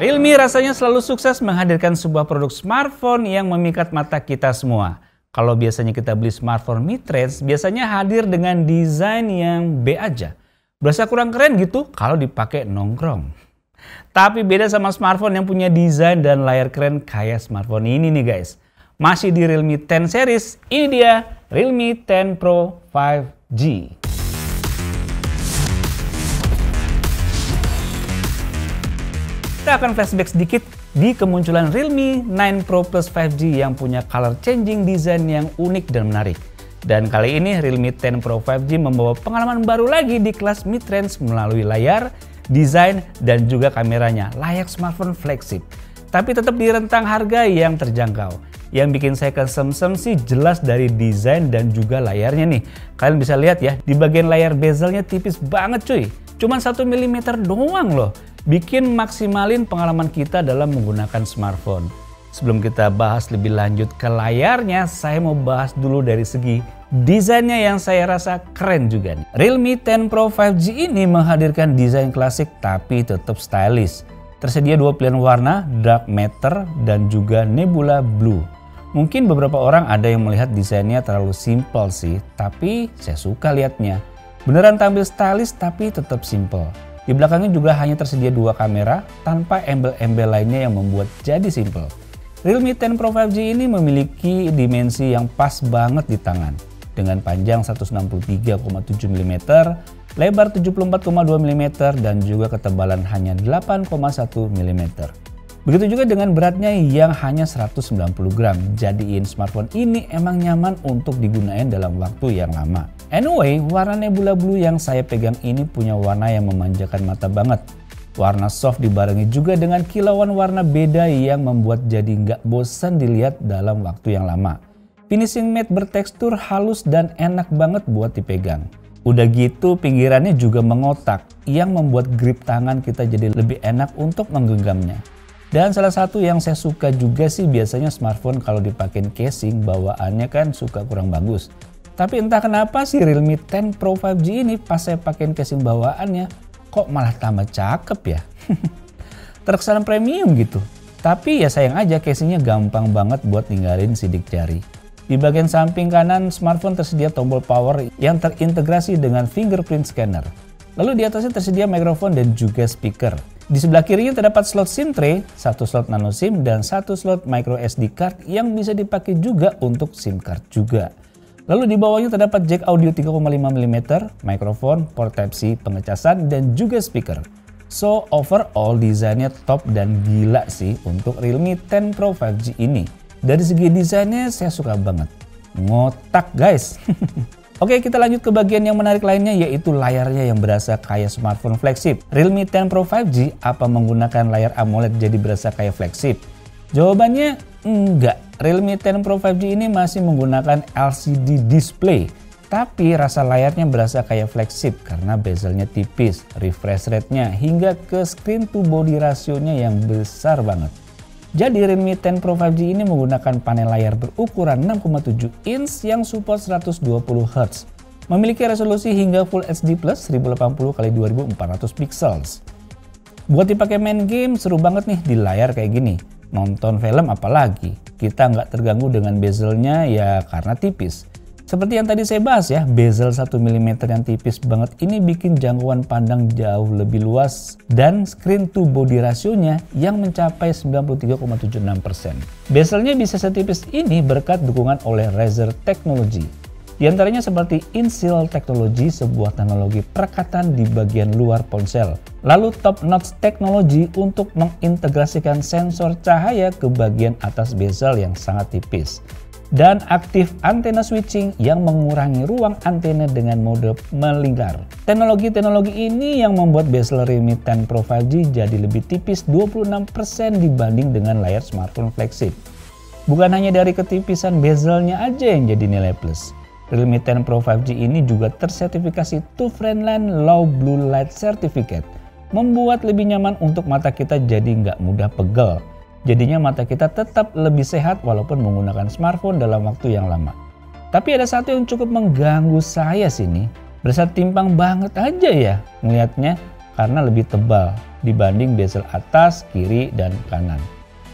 Realme rasanya selalu sukses menghadirkan sebuah produk smartphone yang memikat mata kita semua. Kalau biasanya kita beli smartphone mid-range, biasanya hadir dengan desain yang B aja. Berasa kurang keren gitu kalau dipakai nongkrong. Tapi beda sama smartphone yang punya desain dan layar keren kayak smartphone ini nih guys. Masih di Realme 10 series, ini dia Realme 10 Pro 5G. Kita akan flashback sedikit di kemunculan Realme 9 Pro Plus 5G yang punya color changing design yang unik dan menarik. Dan kali ini Realme 10 Pro 5G membawa pengalaman baru lagi di kelas mid-range melalui layar, desain, dan juga kameranya layak smartphone flagship. Tapi tetap di rentang harga yang terjangkau. Yang bikin saya kesemsem sih jelas dari desain dan juga layarnya nih. Kalian bisa lihat ya, di bagian layar bezelnya tipis banget cuy. Cuman 1 mm doang loh. Bikin maksimalin pengalaman kita dalam menggunakan smartphone. Sebelum kita bahas lebih lanjut ke layarnya, saya mau bahas dulu dari segi desainnya yang saya rasa keren juga nih. Realme 10 Pro 5G ini menghadirkan desain klasik tapi tetap stylish. Tersedia dua pilihan warna, dark matter dan juga nebula blue. Mungkin beberapa orang ada yang melihat desainnya terlalu simple sih, tapi saya suka lihatnya. Beneran tampil stylish tapi tetap simple. Di belakangnya juga hanya tersedia dua kamera tanpa embel-embel lainnya yang membuat jadi simple. Realme 10 Pro 5G ini memiliki dimensi yang pas banget di tangan. Dengan panjang 163,7 mm, lebar 74,2 mm dan juga ketebalan hanya 8,1 mm. Begitu juga dengan beratnya yang hanya 190 gram. Jadiin smartphone ini emang nyaman untuk digunakan dalam waktu yang lama. Anyway, warna nebula blue yang saya pegang ini punya warna yang memanjakan mata banget. Warna soft dibarengi juga dengan kilauan warna beda yang membuat jadi nggak bosan dilihat dalam waktu yang lama. Finishing matte bertekstur halus dan enak banget buat dipegang. Udah gitu pinggirannya juga mengotak yang membuat grip tangan kita jadi lebih enak untuk menggenggamnya. Dan salah satu yang saya suka juga sih biasanya smartphone kalau dipakein casing bawaannya kan suka kurang bagus. Tapi entah kenapa sih Realme 10 Pro 5G ini pas saya pakein casing bawaannya kok malah tambah cakep ya. Terkesan premium gitu. Tapi ya sayang aja casingnya gampang banget buat ninggalin sidik jari. Di bagian samping kanan smartphone tersedia tombol power yang terintegrasi dengan fingerprint scanner. Lalu di atasnya tersedia mikrofon dan juga speaker. Di sebelah kirinya terdapat slot SIM tray, satu slot nano SIM dan satu slot micro SD card yang bisa dipakai juga untuk SIM card juga. Lalu di bawahnya terdapat jack audio 3,5 mm, mikrofon, port Type-C, pengecasan dan juga speaker. So overall desainnya top dan gila sih untuk Realme 10 Pro 5G ini. Dari segi desainnya saya suka banget. Ngotak guys. Oke, kita lanjut ke bagian yang menarik lainnya yaitu layarnya yang berasa kayak smartphone flagship. Realme 10 Pro 5G apa menggunakan layar AMOLED jadi berasa kayak flagship? Jawabannya enggak. Realme 10 Pro 5G ini masih menggunakan LCD display. Tapi rasa layarnya berasa kayak flagship karena bezelnya tipis, refresh rate-nya hingga ke screen to body rasionya yang besar banget. Jadi Realme 10 Pro 5G ini menggunakan panel layar berukuran 6,7 inch yang support 120Hz. Memiliki resolusi hingga Full HD Plus 1080x2400 pixels. Buat dipakai main game seru banget nih di layar kayak gini. Nonton film apalagi, kita nggak terganggu dengan bezelnya ya karena tipis. Seperti yang tadi saya bahas ya, bezel 1 mm yang tipis banget ini bikin jangkauan pandang jauh lebih luas dan screen to body rasionya yang mencapai 93,76%. Bezelnya bisa setipis ini berkat dukungan oleh Razer Technology. Di antaranya seperti In-Seal Technology, sebuah teknologi perekatan di bagian luar ponsel. Lalu Top Notch Technology untuk mengintegrasikan sensor cahaya ke bagian atas bezel yang sangat tipis. Dan Active Antenna Switching yang mengurangi ruang antena dengan mode melingkar. Teknologi-teknologi ini yang membuat bezel Realme 10 Pro 5G jadi lebih tipis 26% dibanding dengan layar smartphone flagship. Bukan hanya dari ketipisan bezelnya aja yang jadi nilai plus. Realme 10 Pro 5G ini juga tersertifikasi TÜV Rheinland Low Blue Light Certificate. Membuat lebih nyaman untuk mata kita jadi nggak mudah pegel. Jadinya mata kita tetap lebih sehat walaupun menggunakan smartphone dalam waktu yang lama. Tapi ada satu yang cukup mengganggu saya sini. Berasa timpang banget aja ya ngelihatnya. karena lebih tebal dibanding bezel atas, kiri, dan kanan.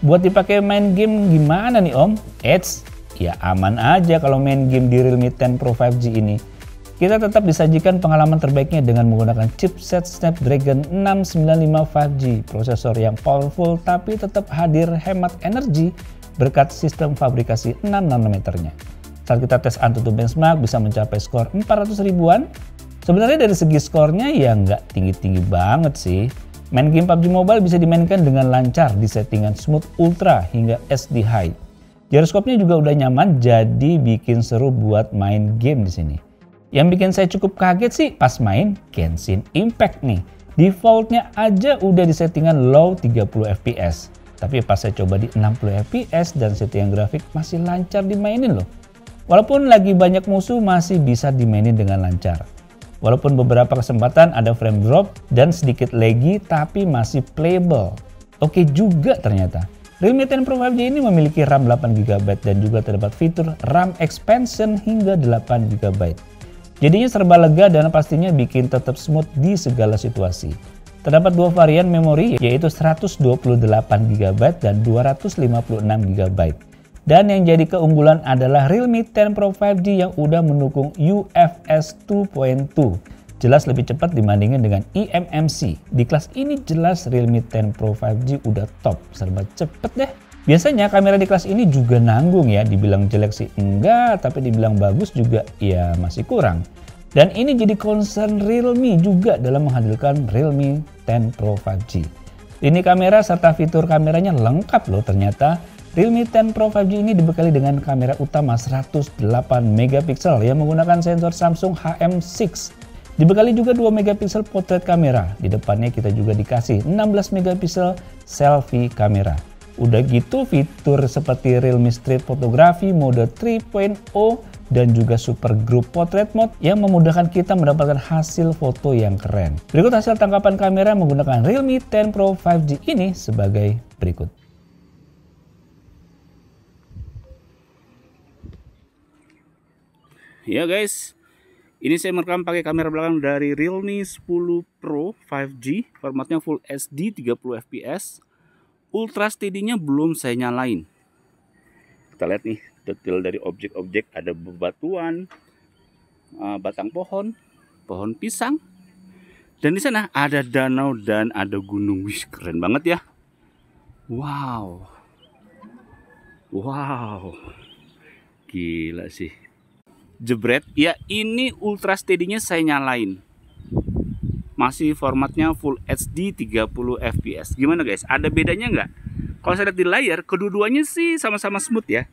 Buat dipakai main game gimana nih Om? Eits, ya aman aja kalau main game di Realme 10 Pro 5G ini. Kita tetap disajikan pengalaman terbaiknya dengan menggunakan chipset Snapdragon 695 5G, prosesor yang powerful tapi tetap hadir hemat energi berkat sistem fabrikasi 6 nanometernya. Saat kita tes AnTuTu benchmark bisa mencapai skor 400 ribuan. Sebenarnya dari segi skornya ya nggak tinggi-tinggi banget sih. Main game PUBG Mobile bisa dimainkan dengan lancar di settingan Smooth Ultra hingga SD High. Gyroscope-nya juga udah nyaman jadi bikin seru buat main game di sini. Yang bikin saya cukup kaget sih pas main Genshin Impact nih. Defaultnya aja udah di settingan low 30 fps. Tapi pas saya coba di 60 fps dan settingan grafik masih lancar dimainin loh. Walaupun lagi banyak musuh masih bisa dimainin dengan lancar. Walaupun beberapa kesempatan ada frame drop dan sedikit laggy tapi masih playable. Oke juga ternyata. Realme 10 Pro 5G ini memiliki RAM 8GB dan juga terdapat fitur RAM expansion hingga 8GB. Jadinya serba lega dan pastinya bikin tetap smooth di segala situasi. Terdapat dua varian memori yaitu 128GB dan 256GB. Dan yang jadi keunggulan adalah Realme 10 Pro 5G yang udah mendukung UFS 2.2. Jelas lebih cepat dibandingin dengan eMMC. Di kelas ini jelas Realme 10 Pro 5G udah top, serba cepet deh. Biasanya kamera di kelas ini juga nanggung ya, dibilang jelek sih enggak, tapi dibilang bagus juga ya masih kurang. Dan ini jadi concern Realme juga dalam menghadirkan Realme 10 Pro 5G. Ini kamera serta fitur kameranya lengkap loh ternyata. Realme 10 Pro 5G ini dibekali dengan kamera utama 108 MP yang menggunakan sensor Samsung HM6. Dibekali juga 2 MP portrait kamera. Di depannya kita juga dikasih 16 MP selfie kamera. Udah gitu fitur seperti Realme Street Photography mode 3.0 dan juga Super Group Portrait Mode yang memudahkan kita mendapatkan hasil foto yang keren. Berikut hasil tangkapan kamera menggunakan Realme 10 Pro 5G ini sebagai berikut. Ya guys, ini saya merekam pakai kamera belakang dari Realme 10 Pro 5G, formatnya Full HD 30 fps. Ultra steady-nya belum saya nyalain. Kita lihat nih detail dari objek-objek, ada bebatuan, batang pohon, pohon pisang, dan di sana ada danau dan ada gunung. Wih, keren banget ya. Wow, wow, gila sih. Jebret, ya ini ultra steady-nya saya nyalain. Masih formatnya Full HD 30 fps. Gimana guys? Ada bedanya nggak? Kalau saya lihat di layar, kedua-duanya sih sama-sama smooth ya.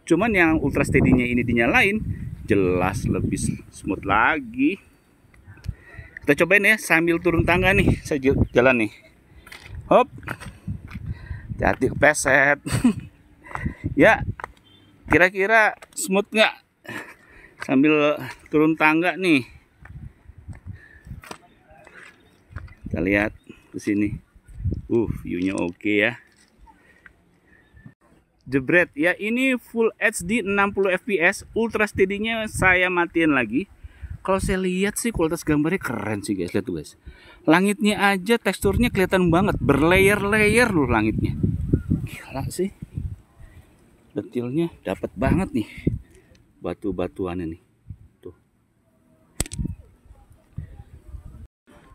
Cuman yang ultra steady-nya ini dinyalain, jelas lebih smooth lagi. Kita cobain ya sambil turun tangga nih. Saya jalan nih. Hop. Hati kepeset. Ya, kira-kira smooth nggak? Sambil turun tangga nih. Kita lihat ke sini. View-nya oke ya. Jebret, ya ini Full HD 60 fps, ultra steady-nya saya matiin lagi. Kalau saya lihat sih kualitas gambarnya keren sih guys, lihat tuh guys. Langitnya aja teksturnya kelihatan banget, berlayer-layer loh langitnya. Gila sih. Detailnya dapat banget nih. Batu-batuannya nih. Tuh.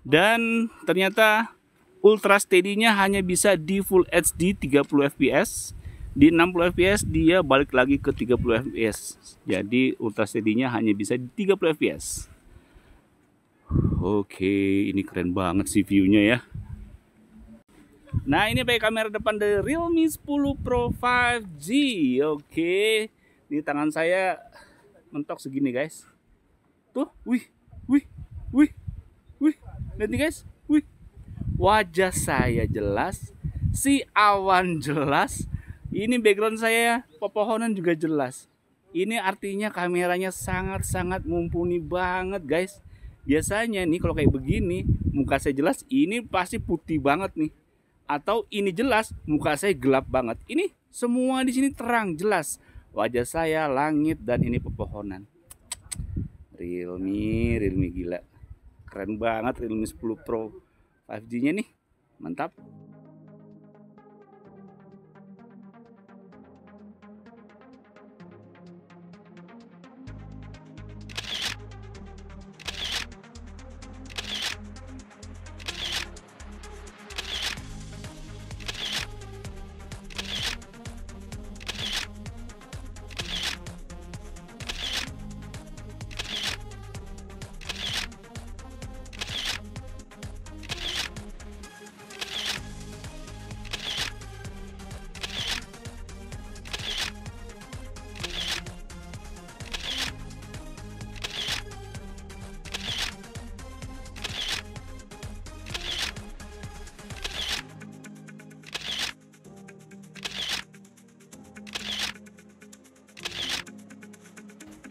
Dan ternyata ultra steady-nya hanya bisa di Full HD 30 fps. Di 60 fps dia balik lagi ke 30 fps. Jadi ultra steady-nya hanya bisa di 30 fps. Oke, ini keren banget sih view-nya ya. Nah, ini pakai kamera depan dari Realme 10 Pro 5G. Oke. Ini tangan saya mentok segini, guys. Tuh, wih. Lihat nih, guys. Wih. Wajah saya jelas, si awan jelas. Ini background saya, pepohonan juga jelas. Ini artinya kameranya sangat-sangat mumpuni banget guys. Biasanya nih kalau kayak begini, muka saya jelas, ini pasti putih banget nih. Atau ini jelas, muka saya gelap banget. Ini semua di sini terang, jelas. Wajah saya, langit, dan ini pepohonan. Realme gila. Keren banget Realme 10 Pro 5G-nya nih. Mantap.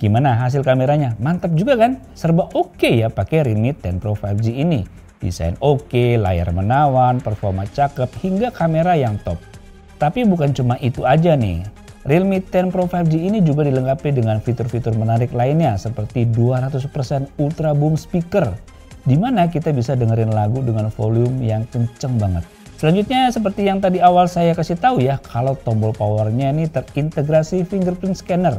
Gimana hasil kameranya? Mantap juga kan? Serba oke ya pakai Realme 10 Pro 5G ini. Desain oke, layar menawan, performa cakep, hingga kamera yang top. Tapi bukan cuma itu aja nih. Realme 10 Pro 5G ini juga dilengkapi dengan fitur-fitur menarik lainnya seperti 200% Ultra Boom Speaker, di mana kita bisa dengerin lagu dengan volume yang kenceng banget. Selanjutnya seperti yang tadi awal saya kasih tahu ya, kalau tombol powernya ini terintegrasi fingerprint scanner.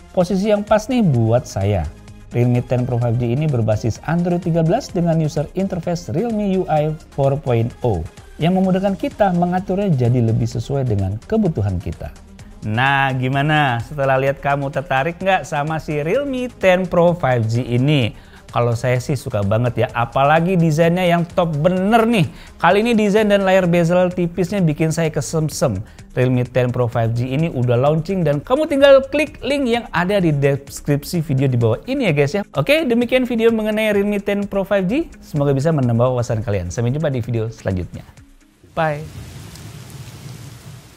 Posisi yang pas nih buat saya. Realme 10 Pro 5G ini berbasis Android 13 dengan user interface Realme UI 4.0 yang memudahkan kita mengaturnya jadi lebih sesuai dengan kebutuhan kita. Nah gimana? Setelah lihat kamu tertarik nggak sama si Realme 10 Pro 5G ini? Kalau saya sih suka banget ya, apalagi desainnya yang top bener nih. Kali ini desain dan layar bezel tipisnya bikin saya kesemsem. Realme 10 Pro 5G ini udah launching dan kamu tinggal klik link yang ada di deskripsi video di bawah ini ya guys ya. Oke, demikian video mengenai Realme 10 Pro 5G. Semoga bisa menambah wawasan kalian. Sampai jumpa di video selanjutnya. Bye.